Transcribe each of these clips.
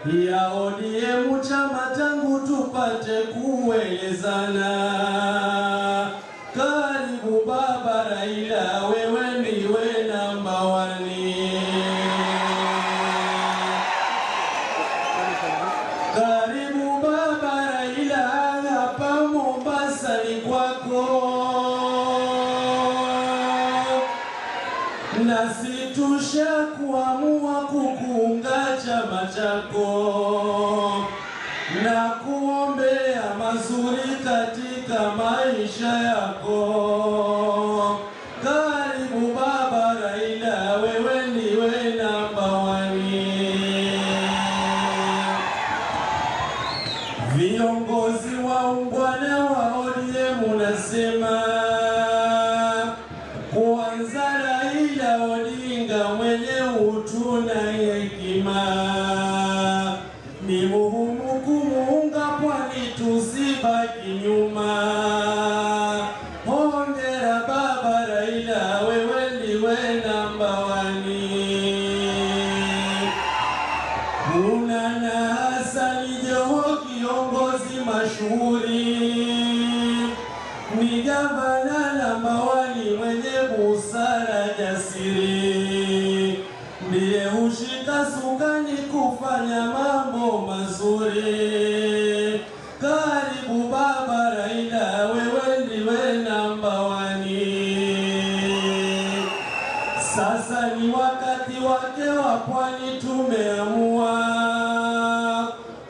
ya ODM chama tangu tupate kuelezana. Karibu baba Raila, wewe ndiwe namba 1. Karibu baba Raila, hapa Mombasa ni kwako. Nasi tushakuamua kukuunga chama chako na kuombea mazuri katika maisha yako. Karibu baba Raila, wewe ndiwe namba 1. Viongozi waungwana wa ODM nasema kwanza Raila Odinga mwenye utu na hekima, ni muhimu kumuunga kwani tusibaki nyuma. Hongera baba Raila, wewe ndiwe namba 1. Kuna na Hassan Joho kiongozi mashuhuri, ni gavana namba 1 mwenye busara jasiri, ndiye hushika sukani kufanya mambo mazuri. Karibu baba Raila, wewe ndiwe namba 1. Sasa ni wakati wake wa pwani, tumeamua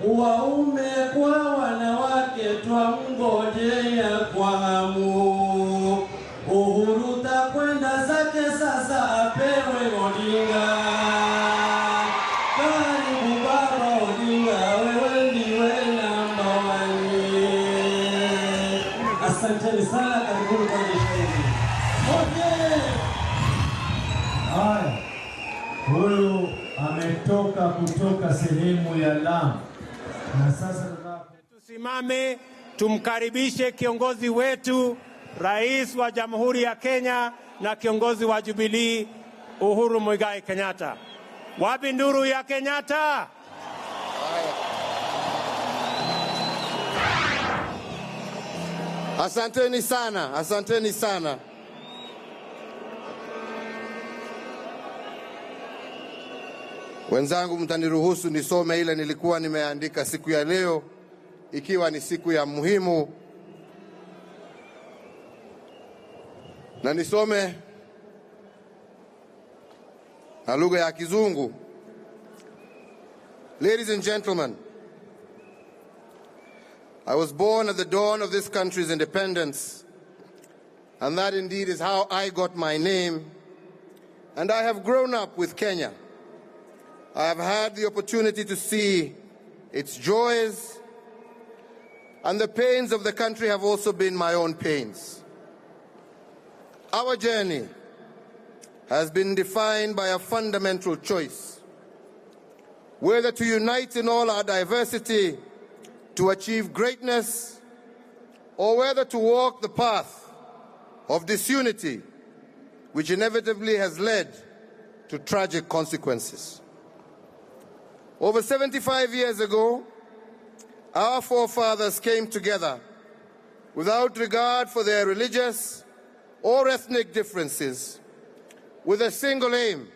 waume kwa wanawake twamngojea kwa hamu. Uhuru takwenda zake sasa, apewe Odinga. Karibu baba Odinga, wewe ndiwe namba 1. Asanteni sana, karibuni kwa jeshini. Haya, huyu ametoka kutoka sehemu ya Lamu na sasa tusimame tumkaribishe kiongozi wetu, Rais wa Jamhuri ya Kenya na kiongozi wa Jubilee, Uhuru Muigai Kenyatta. Wapi nduru ya Kenyatta? Asanteni sana, asanteni sana. Wenzangu, mtaniruhusu nisome ile nilikuwa nimeandika siku ya leo, ikiwa ni siku ya muhimu, na nisome na lugha ya Kizungu. Ladies and gentlemen, I was born at the dawn of this country's independence, and that indeed is how I got my name, and I have grown up with Kenya. I have had the opportunity to see its joys, and the pains of the country have also been my own pains. Our journey has been defined by a fundamental choice: whether to unite in all our diversity to achieve greatness, or whether to walk the path of disunity, which inevitably has led to tragic consequences. Over 75 years ago, our forefathers came together without regard for their religious or ethnic differences, with a single aim: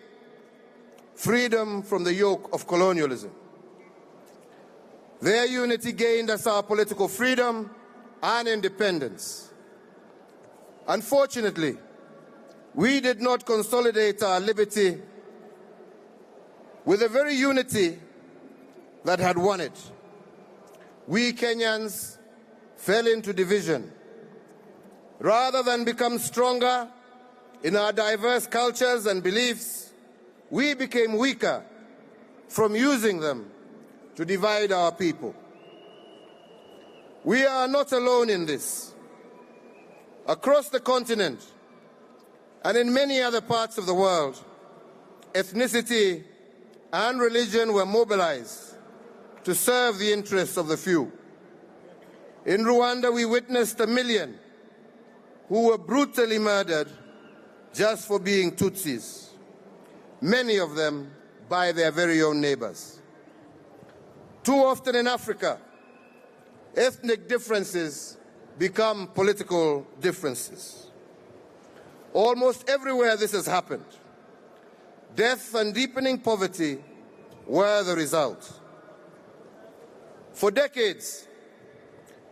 freedom from the yoke of colonialism. Their unity gained us our political freedom and independence. Unfortunately, we did not consolidate our liberty with the very unity that had won it. We Kenyans fell into division. Rather than become stronger in our diverse cultures and beliefs, we became weaker from using them to divide our people. We are not alone in this. Across the continent and in many other parts of the world, ethnicity and religion were mobilized to serve the interests of the few. In Rwanda, we witnessed 1 million who were brutally murdered just for being Tutsis, many of them by their very own neighbors. Too often in Africa, ethnic differences become political differences. Almost everywhere this has happened, death and deepening poverty were the result. For decades,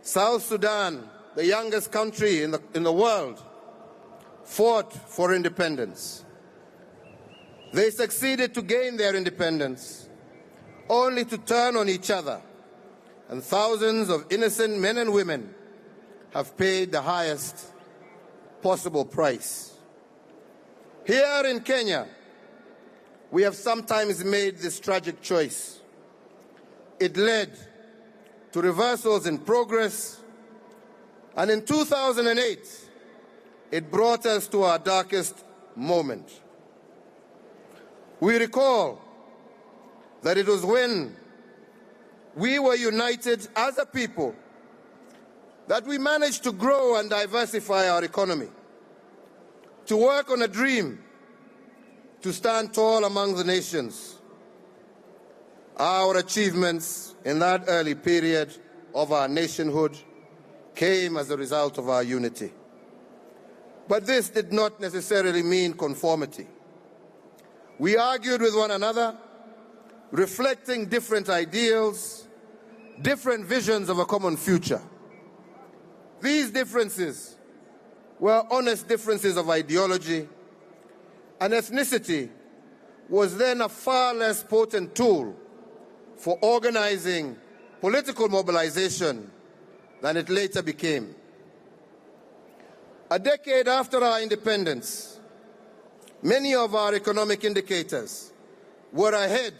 South Sudan, the youngest country in the world, fought for independence. They succeeded to gain their independence, only to turn on each other, and thousands of innocent men and women have paid the highest possible price. Here in Kenya, we have sometimes made this tragic choice. It led to reversals in progress, and in 2008, it brought us to our darkest moment. We recall that it was when we were united as a people that we managed to grow and diversify our economy, to work on a dream, to stand tall among the nations. Our achievements in that early period of our nationhood came as a result of our unity. But this did not necessarily mean conformity. We argued with one another, reflecting different ideals, different visions of a common future. These differences were honest differences of ideology, and ethnicity was then a far less potent tool for organizing political mobilization than it later became. A decade after our independence, many of our economic indicators were ahead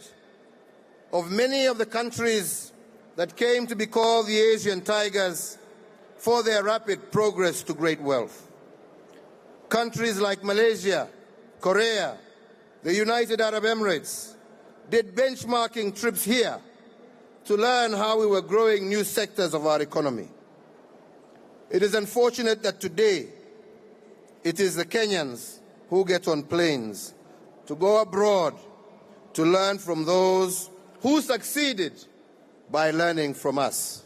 of many of the countries that came to be called the Asian tigers for their rapid progress to great wealth. Countries like Malaysia, Korea, the United Arab Emirates did benchmarking trips here to learn how we were growing new sectors of our economy. It is unfortunate that today it is the Kenyans who get on planes to go abroad to learn from those who succeeded by learning from us.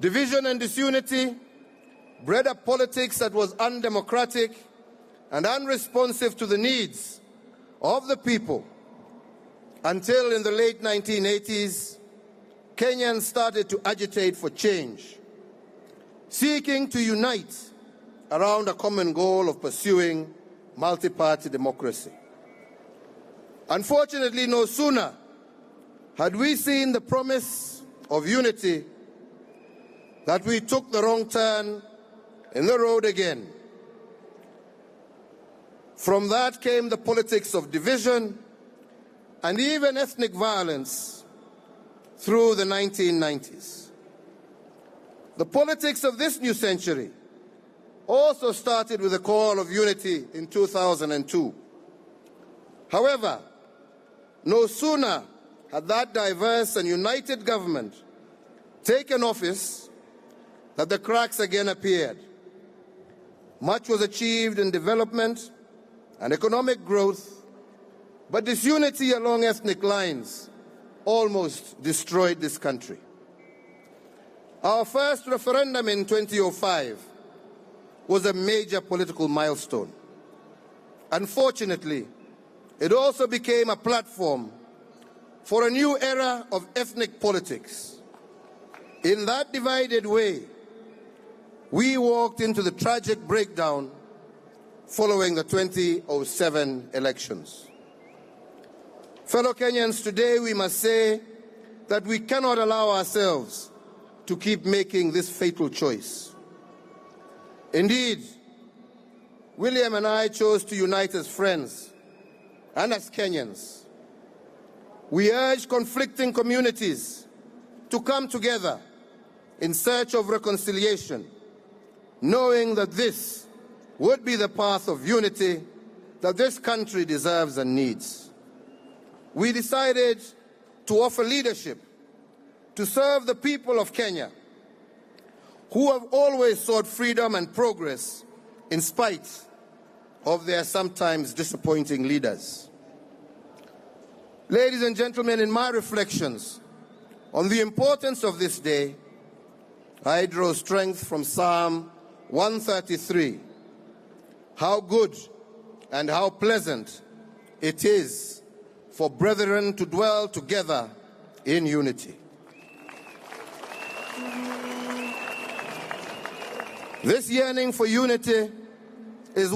Division and disunity bred a politics that was undemocratic and unresponsive to the needs of the people, until in the late 1980s, Kenyans started to agitate for change, seeking to unite around a common goal of pursuing multi-party democracy. Unfortunately, no sooner had we seen the promise of unity that we took the wrong turn in the road again. From that came the politics of division and even ethnic violence through the 1990s. The politics of this new century also started with a call of unity in 2002. However, no sooner had that diverse and united government taken office that the cracks again appeared. Much was achieved in development and economic growth, but disunity along ethnic lines almost destroyed this country. Our first referendum in 2005 was a major political milestone. Unfortunately, it also became a platform for a new era of ethnic politics. In that divided way, we walked into the tragic breakdown following the 2007 elections. Fellow Kenyans, today we must say that we cannot allow ourselves to keep making this fatal choice. Indeed, William and I chose to unite as friends and as Kenyans. We urge conflicting communities to come together in search of reconciliation, knowing that this would be the path of unity that this country deserves and needs. We decided to offer leadership to serve the people of Kenya, who have always sought freedom and progress in spite of their sometimes disappointing leaders. Ladies and gentlemen, in my reflections on the importance of this day, I draw strength from Psalm 133. How good and how pleasant it is for brethren to dwell together in unity. This yearning for unity is what